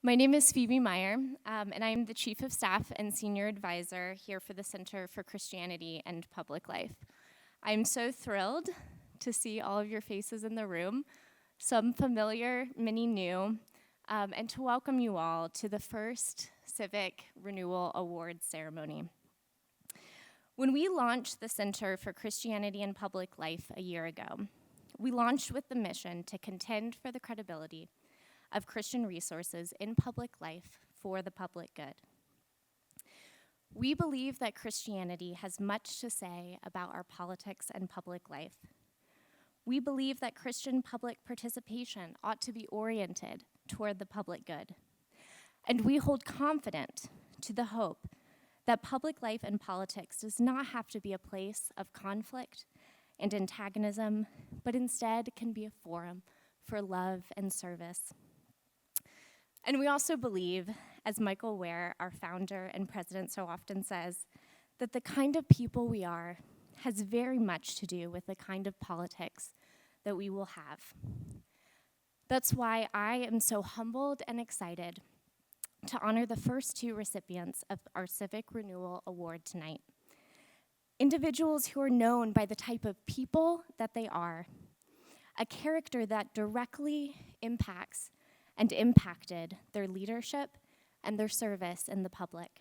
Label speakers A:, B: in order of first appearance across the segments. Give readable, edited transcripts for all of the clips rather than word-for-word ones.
A: My name is Phoebe Meyer, and I'm the Chief of Staff and Senior Advisor here for the Center for Christianity and Public Life. I'm so thrilled to see all of your faces in the room, some familiar, many new, and to welcome you all to the first Civic Renewal Award ceremony. When we launched the Center for Christianity and Public Life a year ago, we launched with the mission to contend for the credibility of Christian resources in public life for the public good. We believe that Christianity has much to say about our politics and public life. We believe that Christian public participation ought to be oriented toward the public good. And we hold confident to the hope that public life and politics does not have to be a place of conflict and antagonism, but instead can be a forum for love and service. And we also believe, as Michael Ware, our founder and president, so often says, that the kind of people we are has very much to do with the kind of politics that we will have. That's why I am so humbled and excited to honor the first two recipients of our Civic Renewal Award tonight. Individuals who are known by the type of people that they are, a character that directly impacts and impacted their leadership and their service in the public.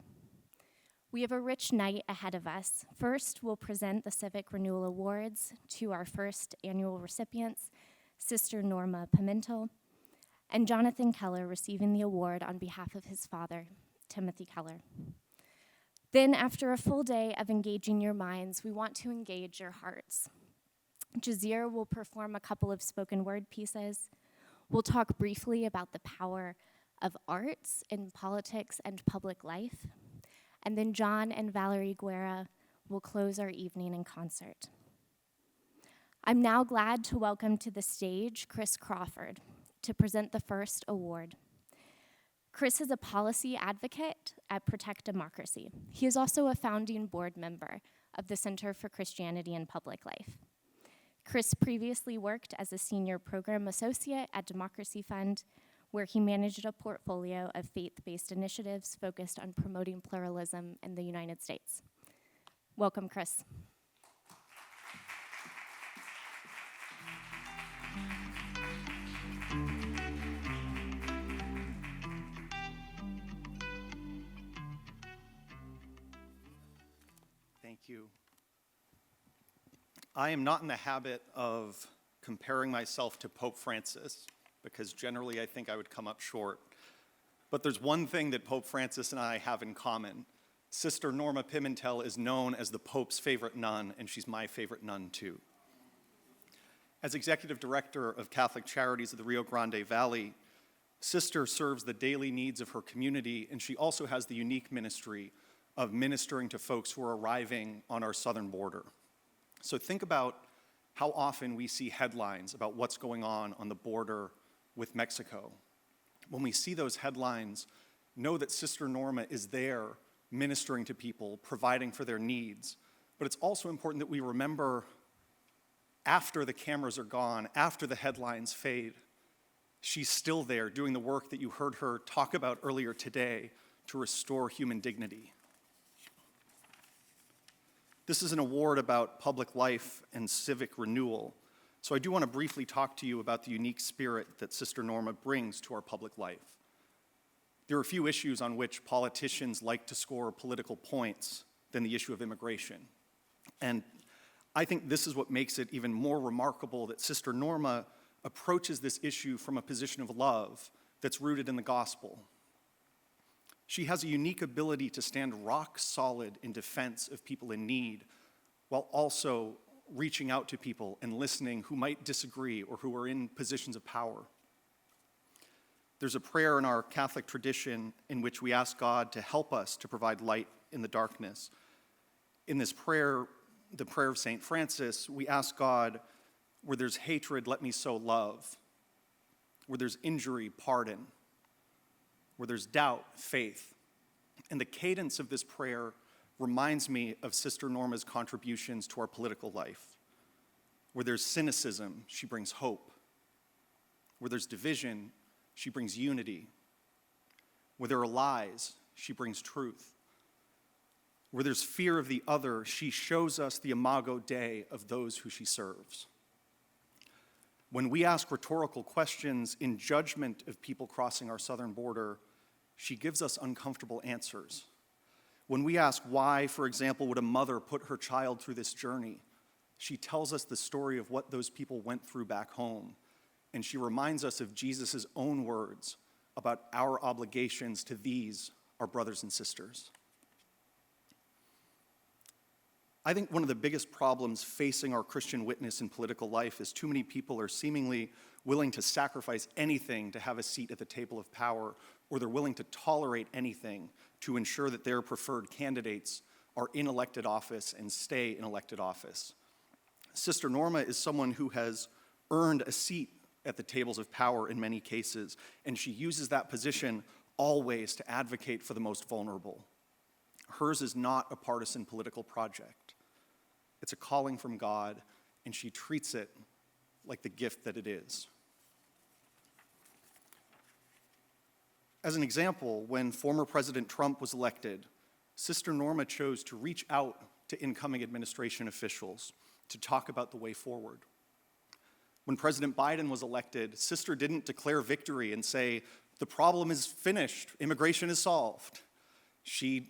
A: We have a rich night ahead of us. First, we'll present the Civic Renewal Awards to our first annual recipients, Sister Norma Pimentel, and Jonathan Keller receiving the award on behalf of his father, Timothy Keller. Then, after a full day of engaging your minds, we want to engage your hearts. Jazir will perform a couple of spoken word pieces. We'll talk briefly about the power of arts in politics and public life. And then John and Valerie Guerra will close our evening in concert. I'm now glad to welcome to the stage Chris Crawford to present the first award. Chris is a policy advocate at Protect Democracy. He is also a founding board member of the Center for Christianity and Public Life. Chris previously worked as a senior program associate at Democracy Fund, where he managed a portfolio of faith-based initiatives focused on promoting pluralism in the United States. Welcome, Chris.
B: Thank you. I am not in the habit of comparing myself to Pope Francis, because generally I think I would come up short. But there's one thing that Pope Francis and I have in common. Sister Norma Pimentel is known as the Pope's favorite nun, and she's my favorite nun too. As Executive Director of Catholic Charities of the Rio Grande Valley, Sister serves the daily needs of her community, and she also has the unique ministry of ministering to folks who are arriving on our southern border. So think about how often we see headlines about what's going on the border with Mexico. When we see those headlines, know that Sister Norma is there ministering to people, providing for their needs. But it's also important that we remember after the cameras are gone, after the headlines fade, she's still there doing the work that you heard her talk about earlier today to restore human dignity. This is an award about public life and civic renewal, so I do want to briefly talk to you about the unique spirit that Sister Norma brings to our public life. There are a few issues on which politicians like to score political points than the issue of immigration. And I think this is what makes it even more remarkable that Sister Norma approaches this issue from a position of love that's rooted in the gospel. She has a unique ability to stand rock solid in defense of people in need, while also reaching out to people and listening who might disagree or who are in positions of power. There's a prayer in our Catholic tradition in which we ask God to help us to provide light in the darkness. In this prayer, the prayer of St. Francis, we ask God, where there's hatred, let me sow love. Where there's injury, pardon. Where there's doubt, faith. And the cadence of this prayer reminds me of Sister Norma's contributions to our political life. Where there's cynicism, she brings hope. Where there's division, she brings unity. Where there are lies, she brings truth. Where there's fear of the other, she shows us the imago Dei of those who she serves. When we ask rhetorical questions in judgment of people crossing our southern border, she gives us uncomfortable answers. When we ask why, for example, would a mother put her child through this journey, she tells us the story of what those people went through back home, and she reminds us of Jesus' own words about our obligations to these, our brothers and sisters. I think one of the biggest problems facing our Christian witness in political life is too many people are seemingly willing to sacrifice anything to have a seat at the table of power, or they're willing to tolerate anything to ensure that their preferred candidates are in elected office and stay in elected office. Sister Norma is someone who has earned a seat at the tables of power in many cases, and she uses that position always to advocate for the most vulnerable. Hers is not a partisan political project. It's a calling from God, and she treats it like the gift that it is. As an example, when former President Trump was elected, Sister Norma chose to reach out to incoming administration officials to talk about the way forward. When President Biden was elected, Sister didn't declare victory and say, the problem is finished, immigration is solved. She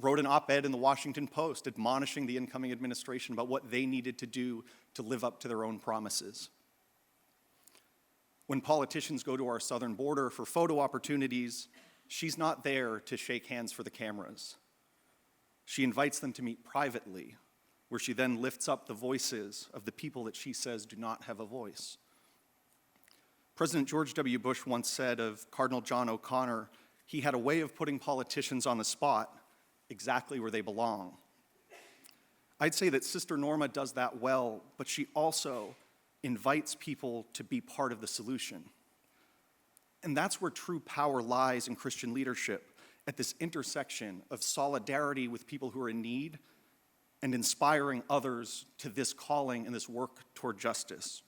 B: wrote an op-ed in the Washington Post admonishing the incoming administration about what they needed to do to live up to their own promises. When politicians go to our southern border for photo opportunities, she's not there to shake hands for the cameras. She invites them to meet privately, where she then lifts up the voices of the people that she says do not have a voice. President George W. Bush once said of Cardinal John O'Connor, he had a way of putting politicians on the spot exactly where they belong. I'd say that Sister Norma does that well, but she also invites people to be part of the solution. And that's where true power lies in Christian leadership, at this intersection of solidarity with people who are in need and inspiring others to this calling and this work toward justice.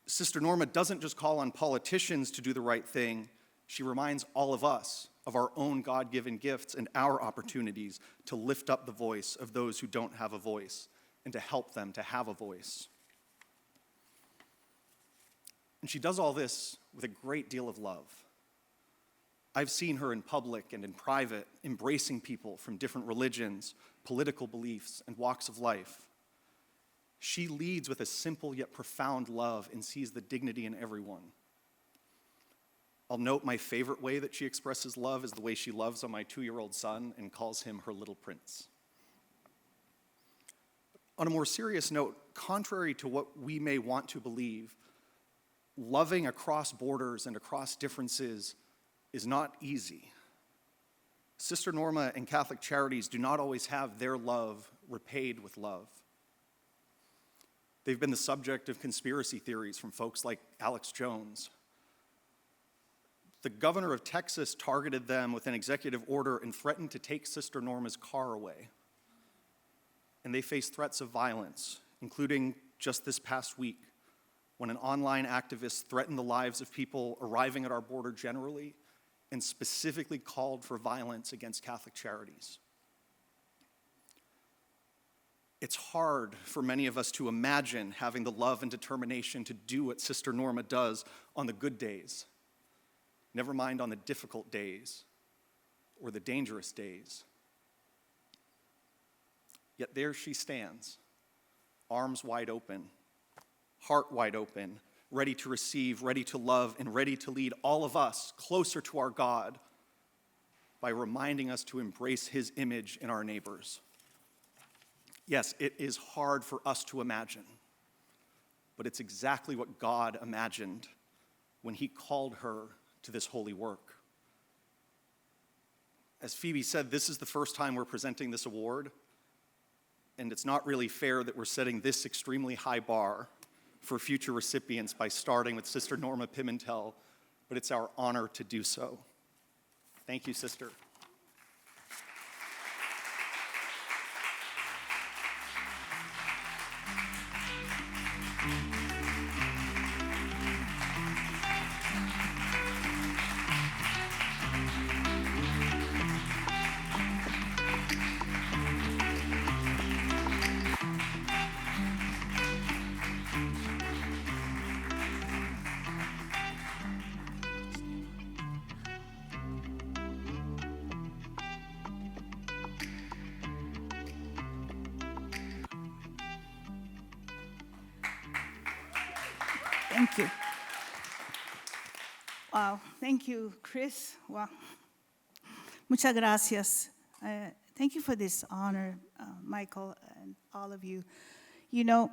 B: Sister Norma doesn't just call on politicians to do the right thing, she reminds all of us of our own God-given gifts and our opportunities to lift up the voice of those who don't have a voice and to help them to have a voice. And she does all this with a great deal of love. I've seen her in public and in private embracing people from different religions, political beliefs, and walks of life. She leads with a simple yet profound love and sees the dignity in everyone. I'll note my favorite way that she expresses love is the way she loves on my 2-year-old son and calls him her little prince. On a more serious note, contrary to what we may want to believe, loving across borders and across differences is not easy. Sister Norma and Catholic Charities do not always have their love repaid with love. They've been the subject of conspiracy theories from folks like Alex Jones. The governor of Texas targeted them with an executive order and threatened to take Sister Norma's car away. And they face threats of violence, including just this past week, when an online activist threatened the lives of people arriving at our border generally and specifically called for violence against Catholic Charities. It's hard for many of us to imagine having the love and determination to do what Sister Norma does on the good days, never mind on the difficult days or the dangerous days. Yet there she stands, arms wide open, heart wide open, ready to receive, ready to love, and ready to lead all of us closer to our God by reminding us to embrace His image in our neighbors. Yes, it is hard for us to imagine, but it's exactly what God imagined when He called her to this holy work. As Phoebe said, this is the first time we're presenting this award, and it's not really fair that we're setting this extremely high bar for future recipients by starting with Sister Norma Pimentel, but it's our honor to do so. Thank you, Sister.
C: Wow, thank you, Chris. Wow. Muchas gracias. Thank you for this honor, Michael, and all of you. You know,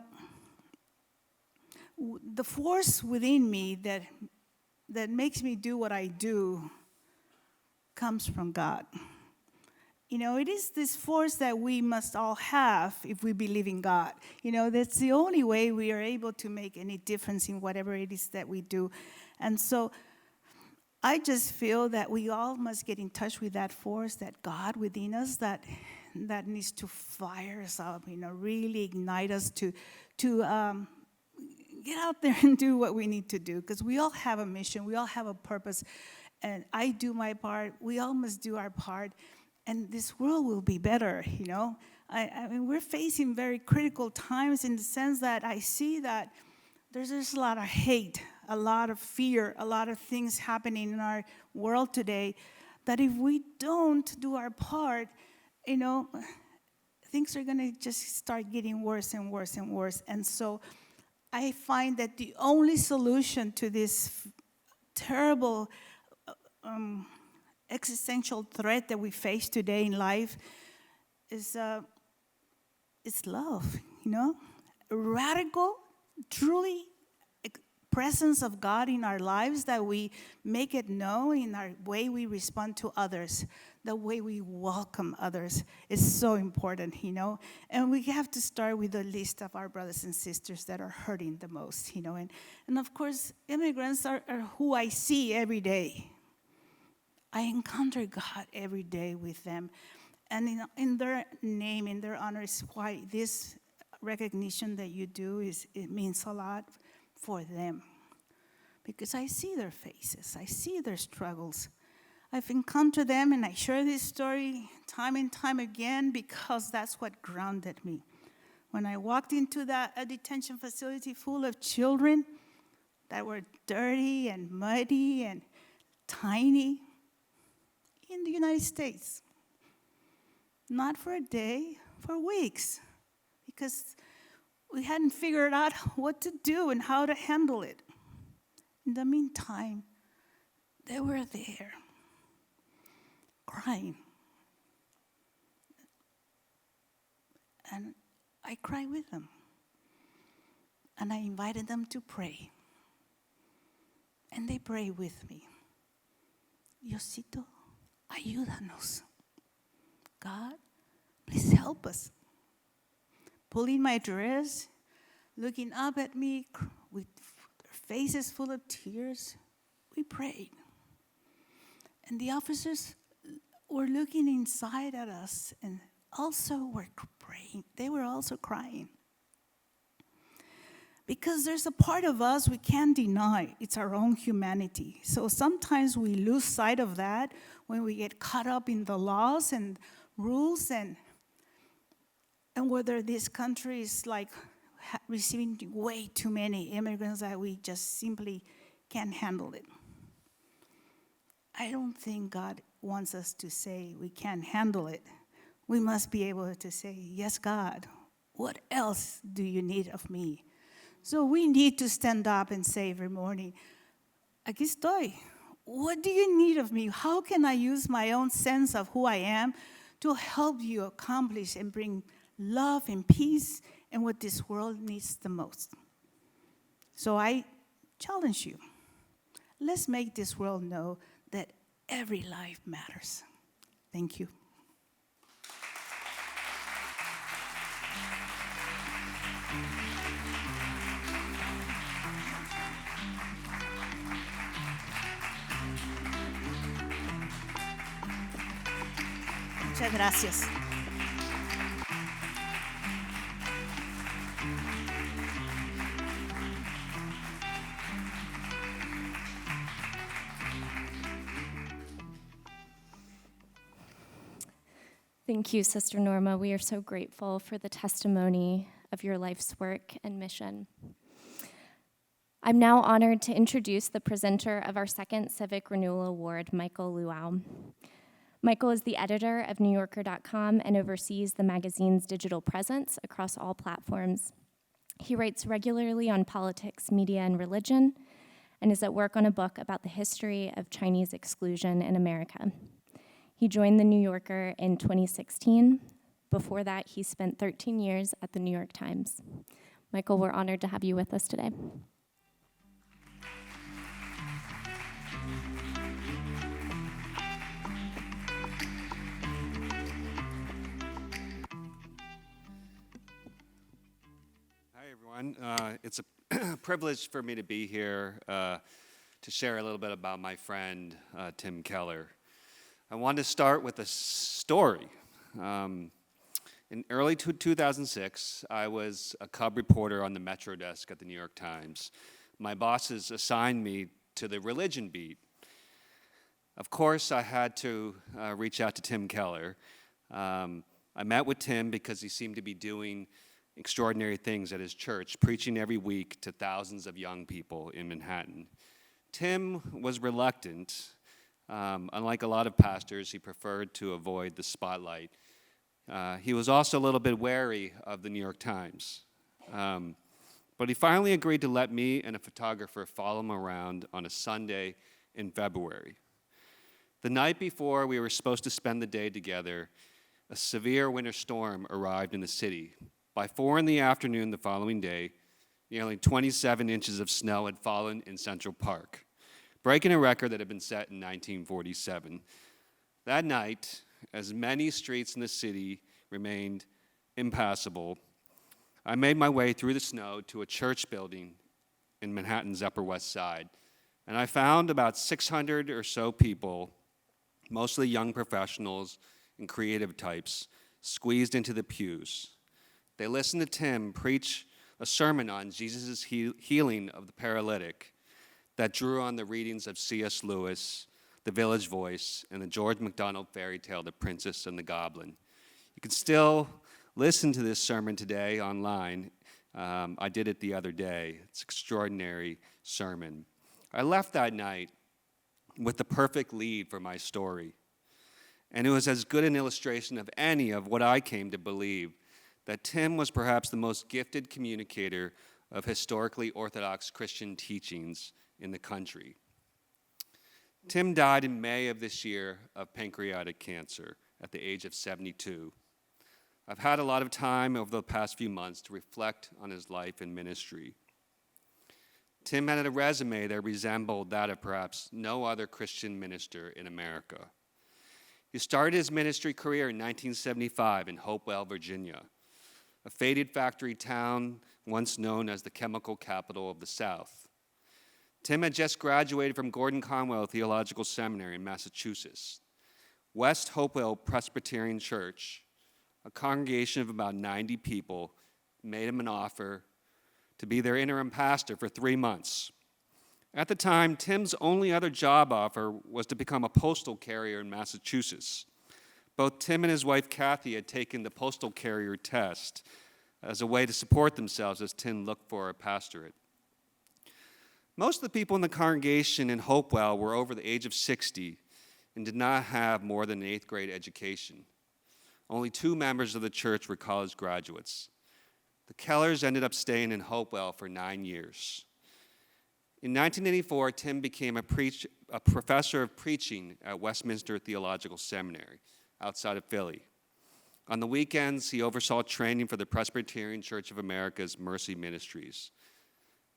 C: the force within me that makes me do what I do comes from God. You know, it is this force that we must all have if we believe in God. You know, that's the only way we are able to make any difference in whatever it is that we do. And so I just feel that we all must get in touch with that force, that God within us, that needs to fire us up, you know, really ignite us to get out there and do what we need to do, because we all have a mission, we all have a purpose, and I do my part, we all must do our part, and this world will be better, you know. I mean, we're facing very critical times in the sense that I see that there's just a lot of hate, a lot of fear, a lot of things happening in our world today, that if we don't do our part, you know, things are going to just start getting worse and worse and worse. And so I find that the only solution to this terrible existential threat that we face today in life is love, you know? Radical, truly presence of God in our lives, that we make it known in our way we respond to others, the way we welcome others is so important, you know. And we have to start with the list of our brothers and sisters that are hurting the most, you know. And of course, immigrants are who I see every day. I encounter God every day with them. And in their name, in their honor, is why this recognition that you do it means a lot for them, because I see their faces, I see their struggles. I've encountered them, and I share this story time and time again because that's what grounded me. When I walked into a detention facility full of children that were dirty and muddy and tiny in the United States, not for a day, for weeks, because we hadn't figured out what to do and how to handle it. In the meantime, they were there, crying. And I cried with them. And I invited them to pray. And they prayed with me. Diosito, ayúdanos. God, please help us. Pulling my dress, looking up at me with their faces full of tears, we prayed. And the officers were looking inside at us and also were praying. They were also crying. Because there's a part of us we can't deny. It's our own humanity. So sometimes we lose sight of that when we get caught up in the laws and rules and whether this country is like receiving way too many immigrants that we just simply can't handle it. I don't think God wants us to say we can't handle it. We must be able to say, yes, God, what else do you need of me? So we need to stand up and say every morning, aquí estoy. What do you need of me? How can I use my own sense of who I am to help you accomplish and bring love and peace and what this world needs the most? So I challenge you. Let's make this world know that every life matters. Thank you. Muchas gracias.
A: Thank you, Sister Norma. We are so grateful for the testimony of your life's work and mission. I'm now honored to introduce the presenter of our second Civic Renewal Award, Michael Luau. Michael is the editor of NewYorker.com and oversees the magazine's digital presence across all platforms. He writes regularly on politics, media, and religion, and is at work on a book about the history of Chinese exclusion in America. He joined The New Yorker in 2016. Before that, he spent 13 years at the New York Times. Michael, we're honored to have you with us today.
D: Hi, everyone. It's a privilege for me to be here to share a little bit about my friend, Tim Keller. I wanted to start with a story. In early 2006, I was a cub reporter on the Metro desk at the New York Times. My bosses assigned me to the religion beat. Of course, I had to reach out to Tim Keller. I met with Tim because he seemed to be doing extraordinary things at his church, preaching every week to thousands of young people in Manhattan. Tim was reluctant. Unlike a lot of pastors, he preferred to avoid the spotlight. He was also a little bit wary of the New York Times. But he finally agreed to let me and a photographer follow him around on a Sunday in February. The night before we were supposed to spend the day together, a severe winter storm arrived in the city. By 4 p.m. the following day, nearly 27 inches of snow had fallen in Central Park, breaking a record that had been set in 1947. That night, as many streets in the city remained impassable, I made my way through the snow to a church building in Manhattan's Upper West Side, and I found about 600 or so people, mostly young professionals and creative types, squeezed into the pews. They listened to Tim preach a sermon on Jesus' healing of the paralytic that drew on the readings of C.S. Lewis, The Village Voice, and the George MacDonald fairy tale, The Princess and the Goblin. You can still listen to this sermon today online. I did it the other day. It's an extraordinary sermon. I left that night with the perfect lead for my story. And it was as good an illustration of any of what I came to believe, that Tim was perhaps the most gifted communicator of historically orthodox Christian teachings in the country. Tim died in May of this year of pancreatic cancer at the age of 72. I've had a lot of time over the past few months to reflect on his life and ministry. Tim had a resume that resembled that of perhaps no other Christian minister in America. He started his ministry career in 1975 in Hopewell, Virginia, a faded factory town once known as the chemical capital of the South. Tim had just graduated from Gordon Conwell Theological Seminary in Massachusetts. West Hopewell Presbyterian Church, a congregation of about 90 people, made him an offer to be their interim pastor for 3 months. At the time, Tim's only other job offer was to become a postal carrier in Massachusetts. Both Tim and his wife, Kathy, had taken the postal carrier test as a way to support themselves as Tim looked for a pastorate. Most of the people in the congregation in Hopewell were over the age of 60 and did not have more than an 8th grade education. Only 2 members of the church were college graduates. The Kellers ended up staying in Hopewell for 9 years. In 1984, Tim became a professor of preaching at Westminster Theological Seminary outside of Philly. On the weekends, he oversaw training for the Presbyterian Church of America's Mercy Ministries.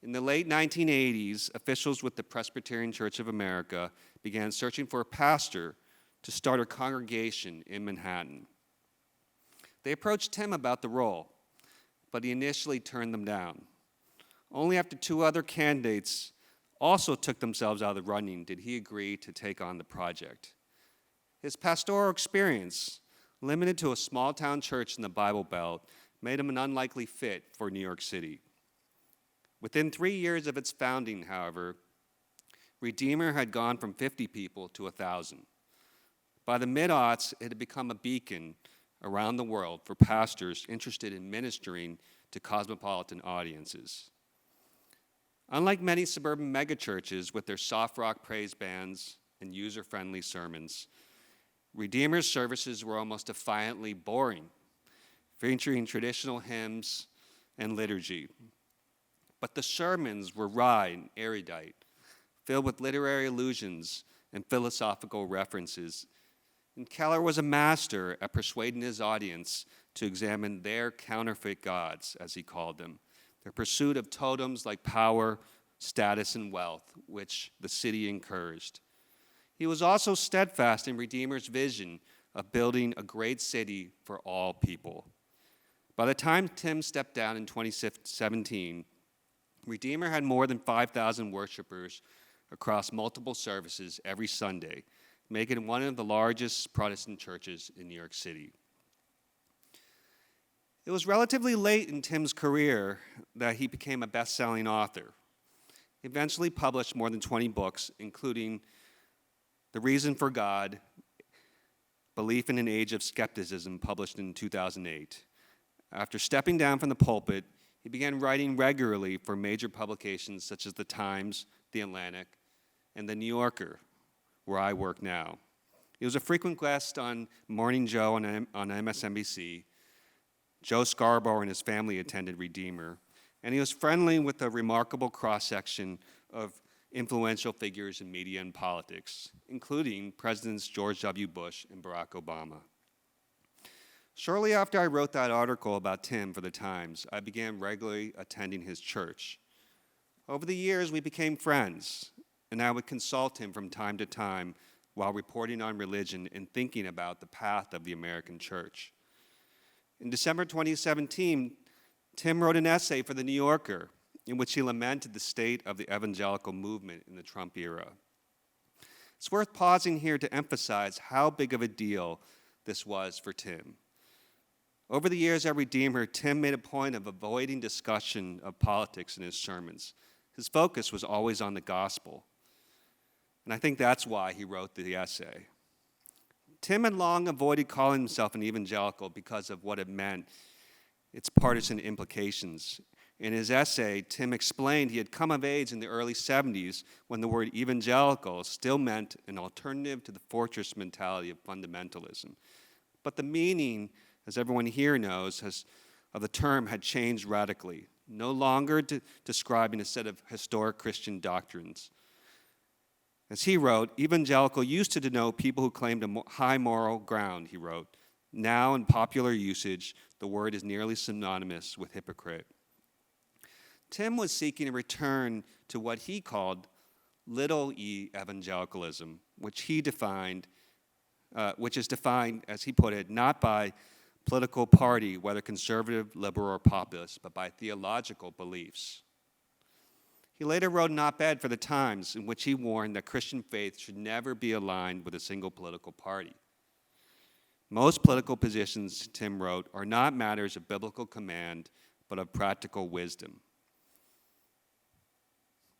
D: In the late 1980s, officials with the Presbyterian Church of America began searching for a pastor to start a congregation in Manhattan. They approached Tim about the role, but he initially turned them down. Only after 2 other candidates also took themselves out of the running did he agree to take on the project. His pastoral experience, limited to a small-town church in the Bible Belt, made him an unlikely fit for New York City. Within 3 years of its founding, however, Redeemer had gone from 50 people to 1,000. By the mid-aughts, it had become a beacon around the world for pastors interested in ministering to cosmopolitan audiences. Unlike many suburban megachurches with their soft rock praise bands and user-friendly sermons, Redeemer's services were almost defiantly boring, featuring traditional hymns and liturgy. But the sermons were wry and erudite, filled with literary allusions and philosophical references. And Keller was a master at persuading his audience to examine their counterfeit gods, as he called them, their pursuit of totems like power, status, and wealth, which the city encouraged. He was also steadfast in Redeemer's vision of building a great city for all people. By the time Tim stepped down in 2017, Redeemer had more than 5,000 worshipers across multiple services every Sunday, making it one of the largest Protestant churches in New York City. It was relatively late in Tim's career that he became a best-selling author. He eventually published more than 20 books, including The Reason for God, Belief in an Age of Skepticism, published in 2008. After stepping down from the pulpit, he began writing regularly for major publications such as The Times, The Atlantic, and The New Yorker, where I work now. He was a frequent guest on Morning Joe on MSNBC. Joe Scarborough and his family attended Redeemer, and he was friendly with a remarkable cross-section of influential figures in media and politics, including Presidents George W. Bush and Barack Obama. Shortly after I wrote that article about Tim for The Times, I began regularly attending his church. Over the years, we became friends, and I would consult him from time to time while reporting on religion and thinking about the path of the American church. In December 2017, Tim wrote an essay for The New Yorker in which he lamented the state of the evangelical movement in the Trump era. It's worth pausing here to emphasize how big of a deal this was for Tim. Over the years at Redeemer, Tim made a point of avoiding discussion of politics in his sermons. His focus was always on the gospel. And I think that's why he wrote the essay. Tim had long avoided calling himself an evangelical because of what it meant, its partisan implications. In his essay, Tim explained he had come of age in the early 70s when the word evangelical still meant an alternative to the fortress mentality of fundamentalism. But the meaning, as everyone here knows, of the term had changed radically, no longer describing a set of historic Christian doctrines. As he wrote, evangelical used to denote people who claimed a high moral ground, he wrote. Now, in popular usage, the word is nearly synonymous with hypocrite. Tim was seeking a return to what he called little e evangelicalism, which is defined, as he put it, not by political party, whether conservative, liberal, or populist, but by theological beliefs. He later wrote an op-ed for The Times in which he warned that Christian faith should never be aligned with a single political party. Most political positions, Tim wrote, are not matters of biblical command, but of practical wisdom.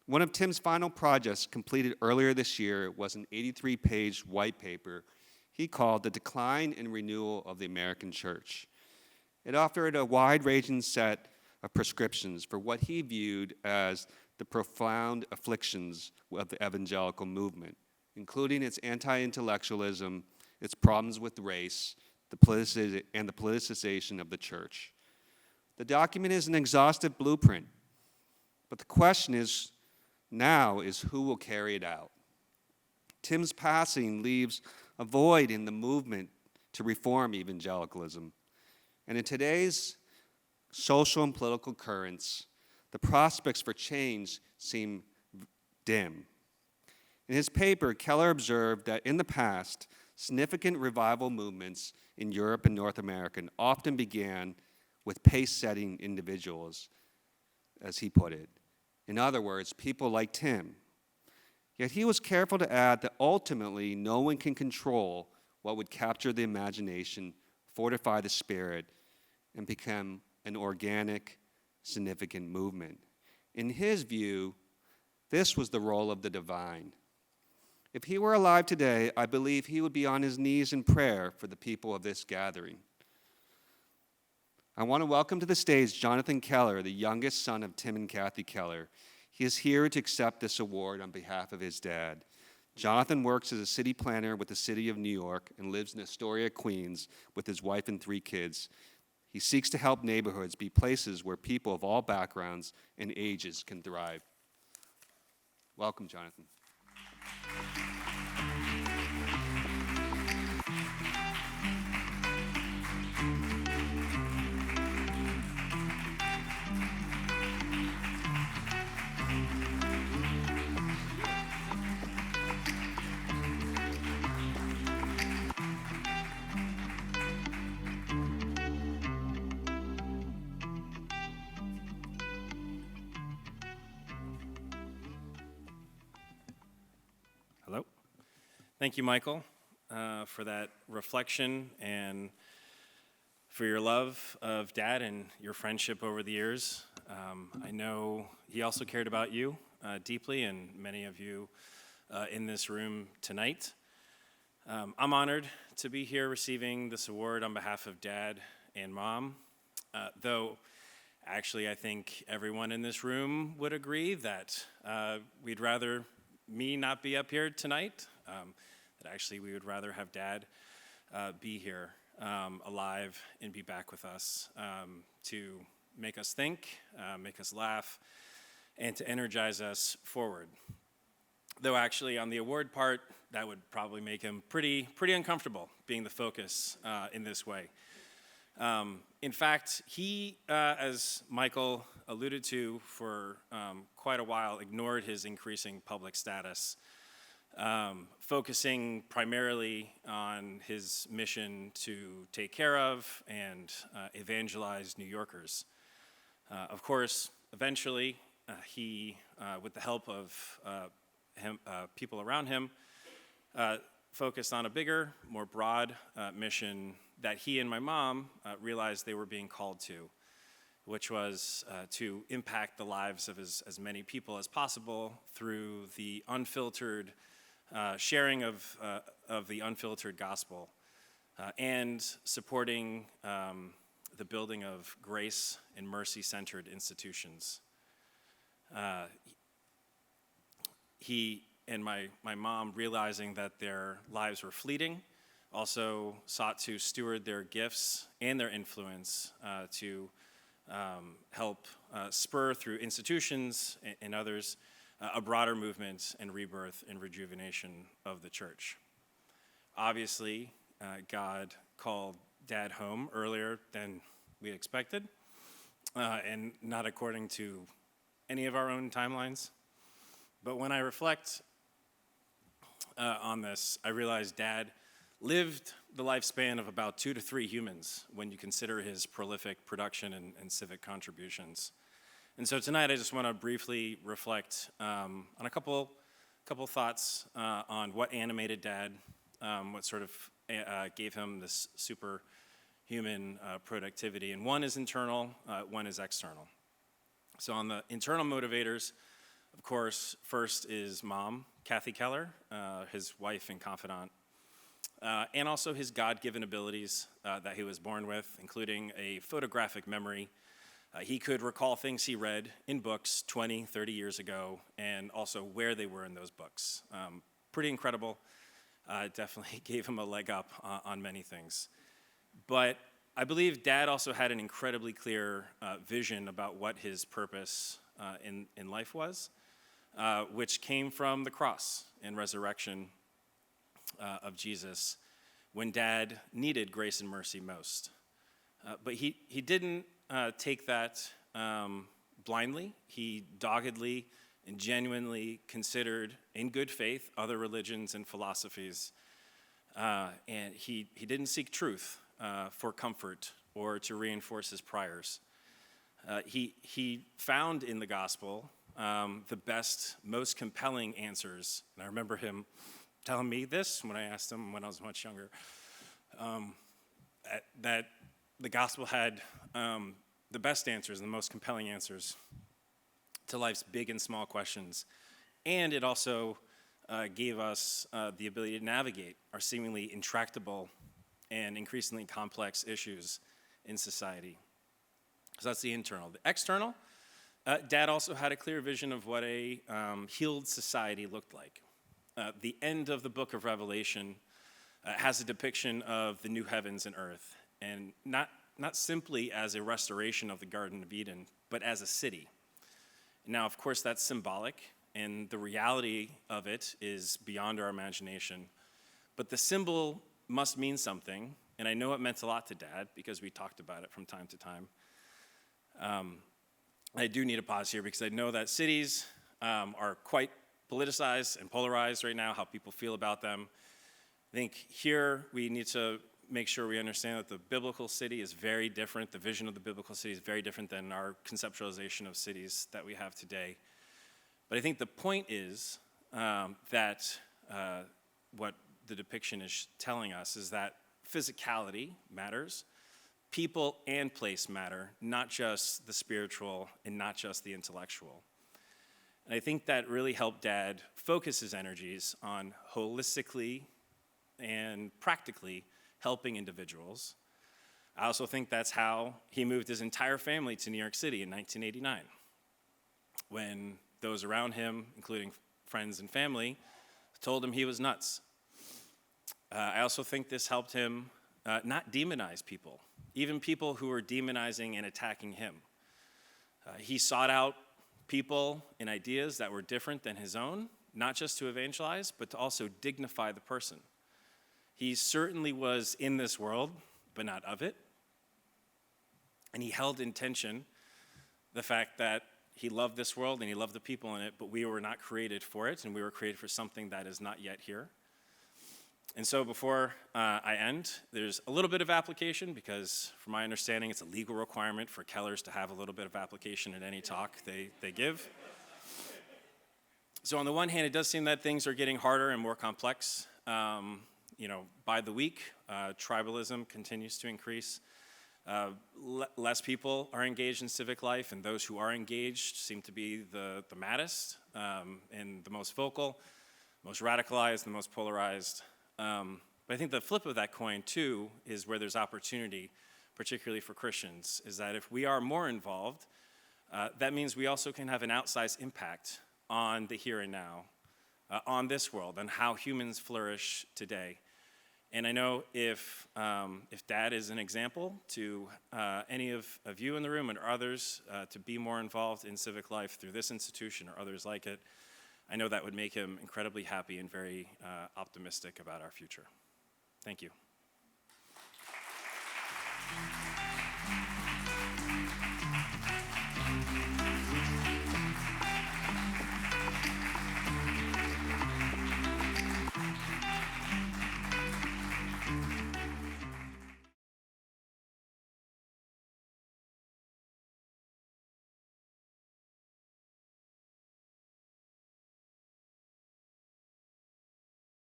D: One of Tim's final projects, completed earlier this year, was an 83-page white paper he called The Decline and Renewal of the American Church. It offered a wide-ranging set of prescriptions for what he viewed as the profound afflictions of the evangelical movement, including its anti-intellectualism, its problems with race, and the politicization of the church. The document is an exhaustive blueprint, but the question is who will carry it out? Tim's passing leaves a void in the movement to reform evangelicalism. And in today's social and political currents, the prospects for change seem dim. In his paper, Keller observed that in the past, significant revival movements in Europe and North America often began with pace-setting individuals, as he put it. In other words, people like Tim. Yet he was careful to add that ultimately no one can control what would capture the imagination, fortify the spirit, and become an organic, significant movement. In his view, this was the role of the divine. If he were alive today, I believe he would be on his knees in prayer for the people of this gathering. I want to welcome to the stage Jonathan Keller, the youngest son of Tim and Kathy Keller. He is here to accept this award on behalf of his dad. Jonathan works as a city planner with the city of New York and lives in Astoria, Queens, with his wife and 3 kids. He seeks to help neighborhoods be places where people of all backgrounds and ages can thrive. Welcome, Jonathan.
E: Hello. Thank you, Michael, for that reflection and for your love of Dad and your friendship over the years. I know he also cared about you deeply, and many of you in this room tonight. I'm honored to be here receiving this award on behalf of Dad and Mom, though actually I think everyone in this room would agree that we'd rather me not be up here tonight, that actually we would rather have Dad be here alive and be back with us to make us think, make us laugh, and to energize us forward. Though actually on the award part, that would probably make him pretty uncomfortable being the focus in this way. In fact, he, as Michael alluded to for quite a while, ignored his increasing public status, focusing primarily on his mission to take care of and evangelize New Yorkers. Of course, eventually, he, with the help of people around him, focused on a bigger, more broad mission that he and my mom realized they were being called to, which was to impact the lives of as many people as possible through the unfiltered sharing of the unfiltered gospel and supporting the building of grace and mercy-centered institutions. He and my mom, realizing that their lives were fleeting, also sought to steward their gifts and their influence to help spur through institutions and others a broader movement and rebirth and rejuvenation of the church. Obviously, God called Dad home earlier than we expected, and not according to any of our own timelines. But when I reflect on this, I realize Dad lived the lifespan of about 2 to 3 humans when you consider his prolific production and civic contributions. And so tonight I just want to briefly reflect on a couple thoughts on what animated Dad, what sort of gave him this superhuman productivity. And one is internal, one is external. So on the internal motivators, of course, first is Mom, Kathy Keller, his wife and confidant, and also his God-given abilities that he was born with, including a photographic memory. He could recall things he read in books 20, 30 years ago, and also where they were in those books. Pretty incredible. Definitely gave him a leg up on many things. But I believe Dad also had an incredibly clear vision about what his purpose in life was, which came from the cross and resurrection of Jesus when Dad needed grace and mercy most. But he didn't take that blindly. He doggedly and genuinely considered, in good faith, other religions and philosophies. And he didn't seek truth for comfort or to reinforce his priors. He found in the gospel the best, most compelling answers. And I remember him telling me this when I asked him when I was much younger, that the gospel had the best answers and the most compelling answers to life's big and small questions. And it also gave us the ability to navigate our seemingly intractable and increasingly complex issues in society. So that's the internal. The external, Dad also had a clear vision of what a healed society looked like. The end of the book of Revelation has a depiction of the new heavens and earth, and not simply as a restoration of the Garden of Eden, but as a city. Now, of course, that's symbolic and the reality of it is beyond our imagination. But the symbol must mean something, and I know it meant a lot to Dad because we talked about it from time to time. I do need to pause here because I know that cities are quite politicized and polarized right now, how people feel about them. I think here we need to make sure we understand that the biblical city is very different. The vision of the biblical city is very different than our conceptualization of cities that we have today. But I think the point is that what the depiction is telling us is that physicality matters, people and place matter, not just the spiritual and not just the intellectual. And I think that really helped Dad focus his energies on holistically and practically helping individuals. I also think that's how he moved his entire family to New York City in 1989, when those around him, including friends and family, told him he was nuts. I also think this helped him not demonize people, even people who were demonizing and attacking him. He sought out people and ideas that were different than his own, not just to evangelize, but to also dignify the person. He certainly was in this world, but not of it. And he held in tension the fact that he loved this world and he loved the people in it, but we were not created for it, and we were created for something that is not yet here. And so before I end, there's a little bit of application because from my understanding, it's a legal requirement for Kellers to have a little bit of application at any talk they give. So on the one hand, it does seem that things are getting harder and more complex. By the week, tribalism continues to increase. Less people are engaged in civic life, and those who are engaged seem to be the maddest and the most vocal, most radicalized, the most polarized. But I think the flip of that coin, too, is where there's opportunity, particularly for Christians, is that if we are more involved, that means we also can have an outsized impact on the here and now, on this world, and how humans flourish today. And I know if Dad is an example to any of you in the room and others to be more involved in civic life through this institution or others like it, I know that would make him incredibly happy and very optimistic about our future. Thank you.